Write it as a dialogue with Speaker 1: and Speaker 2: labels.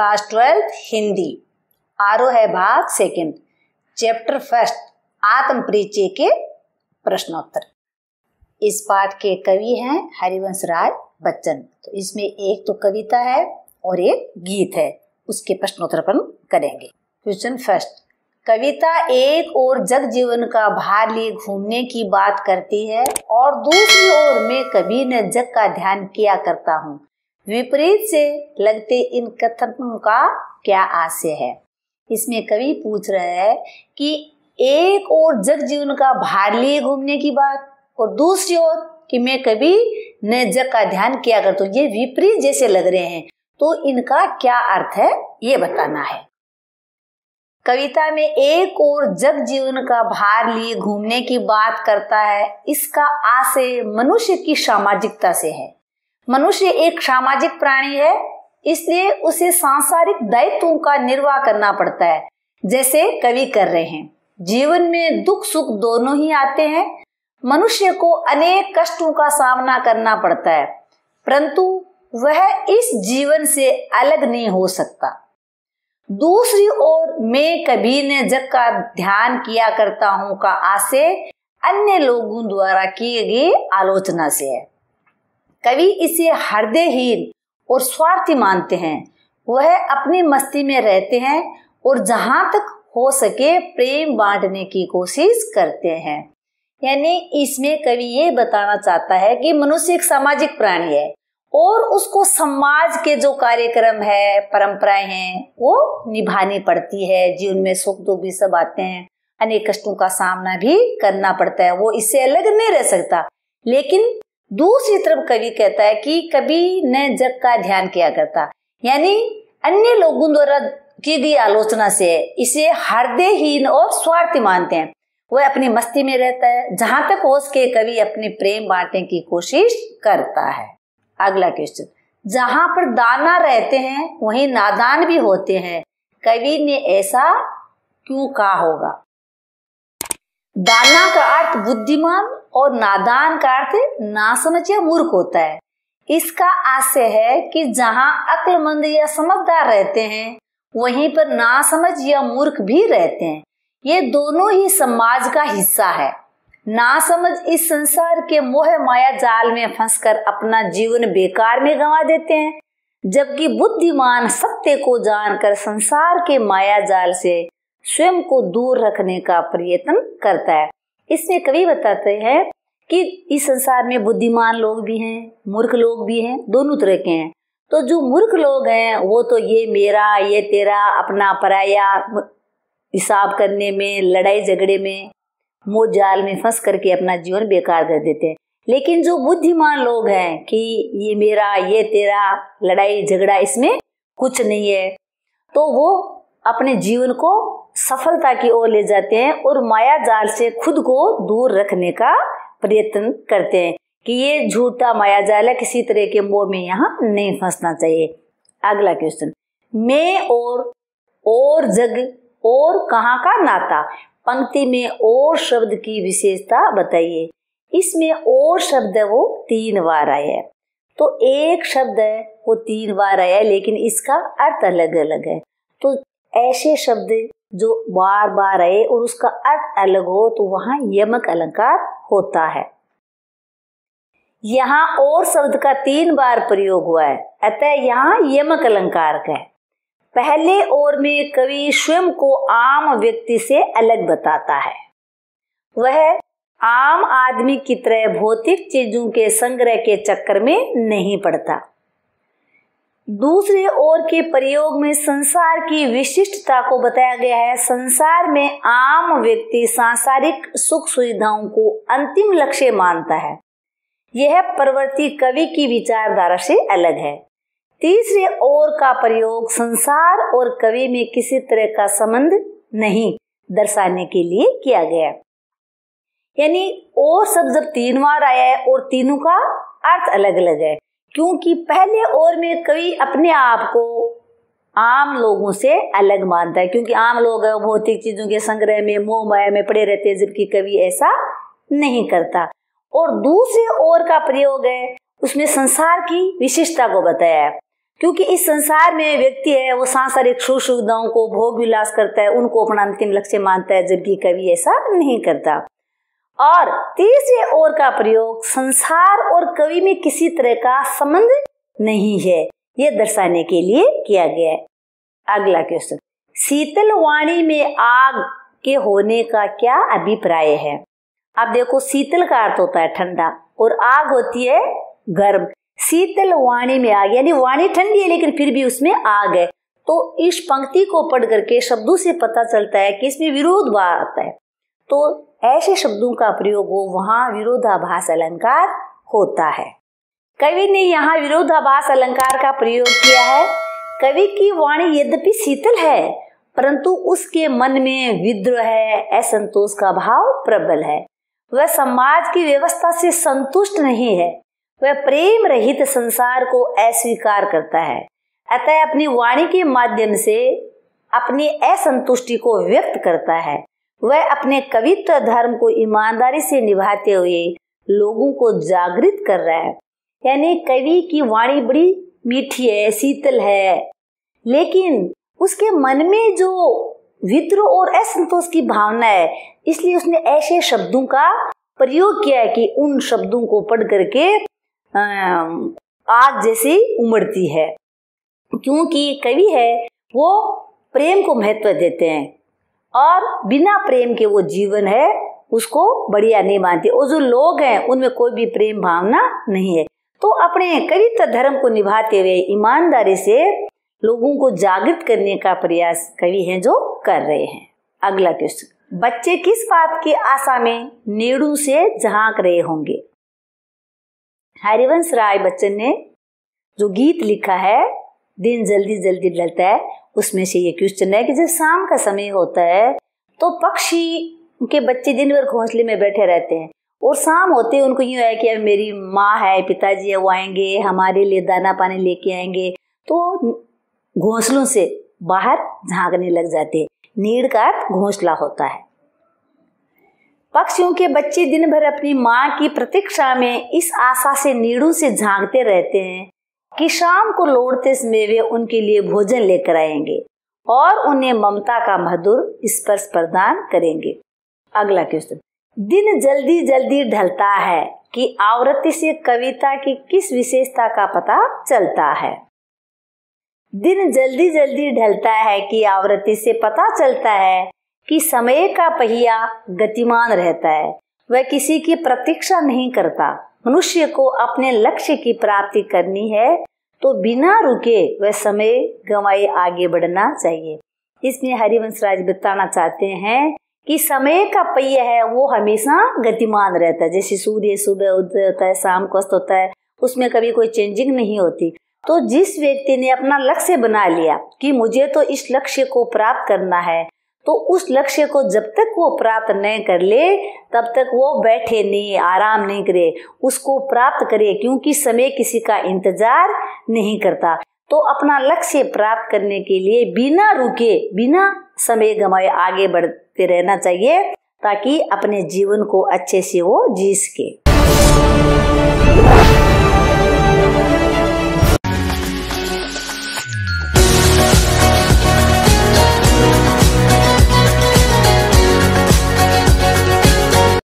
Speaker 1: Class 12th Hindi. आरो है भाग 2, चैप्टर 1 आत्म परिचय के प्रश्नोत्तर। इस पाठ के कवि हैं हरिवंश राय बच्चन। तो इसमें एक तो कविता है और एक गीत है, उसके प्रश्नोत्तर अपन करेंगे। क्वेश्चन फर्स्ट, कविता एक और जग जीवन का भार लिए घूमने की बात करती है और दूसरी ओर मैं कभी न जग का ध्यान किया करता हूँ। विपरीत से लगते इन कथनों का क्या आशय है। इसमें कवि पूछ रहा है कि एक और जग जीवन का भार लिए घूमने की बात और दूसरी ओर कि मैं कभी न जग का ध्यान किया करता हूँ, ये विपरीत जैसे लग रहे हैं, तो इनका क्या अर्थ है ये बताना है। कविता में एक और जग जीवन का भार लिए घूमने की बात करता है, इसका आशय मनुष्य की सामाजिकता से है। मनुष्य एक सामाजिक प्राणी है, इसलिए उसे सांसारिक दायित्वों का निर्वाह करना पड़ता है, जैसे कवि कर रहे हैं। जीवन में दुख सुख दोनों ही आते हैं। मनुष्य को अनेक कष्टों का सामना करना पड़ता है, परंतु वह इस जीवन से अलग नहीं हो सकता। दूसरी ओर मैं कभी न जग का ध्यान किया करता हूँ का आशय अन्य लोगों द्वारा किए गए आलोचना से है। कवि इसे हृदयहीन और स्वार्थी मानते हैं। वह अपनी मस्ती में रहते हैं और जहां तक हो सके प्रेम बांटने की कोशिश करते हैं। यानी इसमें कवि ये बताना चाहता है कि मनुष्य एक सामाजिक प्राणी है और उसको समाज के जो कार्यक्रम है, परंपराएं हैं, वो निभानी पड़ती है। जीवन में सुख दुख भी सब आते हैं, अनेक कष्टों का सामना भी करना पड़ता है, वो इससे अलग नहीं रह सकता। लेकिन दूसरी तरफ कवि कहता है कि कभी न जग का ध्यान किया करता, यानी अन्य लोगों द्वारा की गई आलोचना से इसे हृदयहीन और स्वार्थी मानते हैं। वह अपनी मस्ती में रहता है, जहां तक हो सके कवि अपने प्रेम बांटने की कोशिश करता है। अगला क्वेश्चन, जहां पर दाना रहते हैं वहीं नादान भी होते हैं, कवि ने ऐसा क्यों कहा होगा। दाना का अर्थ बुद्धिमान और नादान का अर्थ नासमझ या मूर्ख होता है। इसका आशय है कि जहां अक्लमंद या समझदार रहते हैं वहीं पर नासमझ या मूर्ख भी रहते हैं। ये दोनों ही समाज का हिस्सा है। नासमझ इस संसार के मोह माया जाल में फंसकर अपना जीवन बेकार में गंवा देते हैं, जबकि बुद्धिमान सत्य को जानकर संसार के माया जाल से स्वयं को दूर रखने का प्रयत्न करता है। इसमें कवि बताते हैं कि इस संसार में बुद्धिमान लोग भी हैं, मूर्ख लोग भी हैं, दोनों तरह के हैं। तो जो मूर्ख लोग हैं वो तो ये मेरा ये तेरा अपना पराया हिसाब करने में, लड़ाई झगड़े में, मोह जाल में फंस करके अपना जीवन बेकार कर देते हैं। लेकिन जो बुद्धिमान लोग हैं कि ये मेरा ये तेरा लड़ाई झगड़ा इसमें कुछ नहीं है, तो वो अपने जीवन को सफलता की ओर ले जाते हैं और माया जाल से खुद को दूर रखने का प्रयत्न करते हैं कि ये झूठा माया जाल है, किसी तरह के मोह में यहाँ नहीं फंसना चाहिए। अगला क्वेश्चन, मैं और जग और कहाँ का नाता। पंक्ति में और शब्द की विशेषता बताइए। इसमें और शब्द है वो 3 बार आया है। तो एक शब्द है वो 3 बार आया है, लेकिन इसका अर्थ अलग अलग है। तो ऐसे शब्द जो बार बार आए और उसका अर्थ अलग हो तो वहां यमक अलंकार होता है। यहाँ और शब्द का 3 बार प्रयोग हुआ है, अतः यहाँ यमक अलंकार का है। पहले और में कवि स्वयं को आम व्यक्ति से अलग बताता है। वह आम आदमी की तरह भौतिक चीजों के संग्रह के चक्कर में नहीं पड़ता। दूसरे ओर के प्रयोग में संसार की विशिष्टता को बताया गया है। संसार में आम व्यक्ति सांसारिक सुख सुविधाओं को अंतिम लक्ष्य मानता है। यह प्रवृत्ति कवि की विचारधारा से अलग है। तीसरे ओर का प्रयोग संसार और कवि में किसी तरह का संबंध नहीं दर्शाने के लिए किया गया। यानी और शब्द जब 3 बार आया है और तीनों का अर्थ अलग अलग है, क्योंकि पहले और में कवि अपने आप को आम लोगों से अलग मानता है, क्योंकि आम लोग भौतिक चीजों के संग्रह में मोह माया में पड़े रहते हैं, जबकि कवि ऐसा नहीं करता। और दूसरे ओर का प्रयोग है उसमें संसार की विशिष्टता को बताया है। क्योंकि इस संसार में व्यक्ति है वो सांसारिक सुख सुविधाओं को भोग विलास करता है, उनको अपना अंतिम लक्ष्य मानता है, जबकि कवि ऐसा नहीं करता। और तीसरे ओर का प्रयोग संसार और कवि में किसी तरह का संबंध नहीं है, ये दर्शाने के लिए किया गया है। अगला क्वेश्चन, शीतल वाणी में आग के होने का क्या अभिप्राय है? अब देखो, शीतल का अर्थ होता है ठंडा और आग होती है गर्म। शीतल वाणी में आग, यानी वाणी ठंडी है लेकिन फिर भी उसमें आग है। तो इस पंक्ति को पढ़ करके शब्दों से पता चलता है कि इसमें विरोधाभास आता है। तो ऐसे शब्दों का प्रयोग हो वहां विरोधाभास अलंकार होता है। कवि ने यहाँ विरोधाभास अलंकार का प्रयोग किया है। कवि की वाणी यद्यपि शीतल है परंतु उसके मन में विद्रोह है, असंतोष का भाव प्रबल है। वह समाज की व्यवस्था से संतुष्ट नहीं है, वह प्रेम रहित संसार को अस्वीकार करता है। अतः अपनी वाणी के माध्यम से अपनी असंतुष्टि को व्यक्त करता है। वह अपने कवित्व धर्म को ईमानदारी से निभाते हुए लोगों को जागृत कर रहा है। यानी कवि की वाणी बड़ी मीठी है, शीतल है, लेकिन उसके मन में जो विद्रोह और असंतोष की भावना है, इसलिए उसने ऐसे शब्दों का प्रयोग किया है कि उन शब्दों को पढ़ करके आग जैसी उमड़ती है। क्योंकि कवि है वो प्रेम को महत्व देते हैं और बिना प्रेम के वो जीवन है उसको बढ़िया नहीं मानते, और जो लोग हैं उनमें कोई भी प्रेम भावना नहीं है। तो अपने कवित्व धर्म को निभाते हुए ईमानदारी से लोगों को जागृत करने का प्रयास कवि हैं जो कर रहे हैं। अगला क्वेश्चन, बच्चे किस बात की आशा में नेड़ू से झांक रहे होंगे? हरिवंश राय बच्चन ने जो गीत लिखा है दिन जल्दी जल्दी ढलता है, उसमें से ये क्वेश्चन है कि जब शाम का समय होता है तो पक्षी के बच्चे दिन भर घोंसले में बैठे रहते हैं और शाम होते उनको यूँ है कि अब मेरी माँ है, पिताजी है, वो आएंगे हमारे लिए दाना पानी लेके आएंगे, तो घोंसलों से बाहर झांकने लग जाते हैं। नीड़ का अर्थ घोंसला होता है। पक्षियों के बच्चे दिन भर अपनी माँ की प्रतीक्षा में इस आशा से नीड़ों से झांकते रहते हैं कि शाम को लौटते समय वे उनके लिए भोजन लेकर आएंगे और उन्हें ममता का मधुर स्पर्श प्रदान करेंगे। अगला क्वेश्चन, दिन जल्दी जल्दी ढलता है कि आवृत्ति से कविता की किस विशेषता का पता चलता है? दिन जल्दी जल्दी ढलता है कि आवृत्ति से पता चलता है कि समय का पहिया गतिमान रहता है, वह किसी की प्रतीक्षा नहीं करता। मनुष्य को अपने लक्ष्य की प्राप्ति करनी है तो बिना रुके वह समय गंवाए आगे बढ़ना चाहिए। इसमें हरिवंश राय बताना चाहते हैं कि समय का पहिया है वो हमेशा गतिमान रहता है। जैसे सूर्य सुबह उदय होता है, शाम को अस्त होता है, उसमें कभी कोई चेंजिंग नहीं होती। तो जिस व्यक्ति ने अपना लक्ष्य बना लिया कि मुझे तो इस लक्ष्य को प्राप्त करना है, तो उस लक्ष्य को जब तक वो प्राप्त नहीं कर ले तब तक वो बैठे नहीं, आराम नहीं करे, उसको प्राप्त करे, क्योंकि समय किसी का इंतजार नहीं करता। तो अपना लक्ष्य प्राप्त करने के लिए बिना रुके बिना समय गंवाए आगे बढ़ते रहना चाहिए ताकि अपने जीवन को अच्छे से वो जी सके।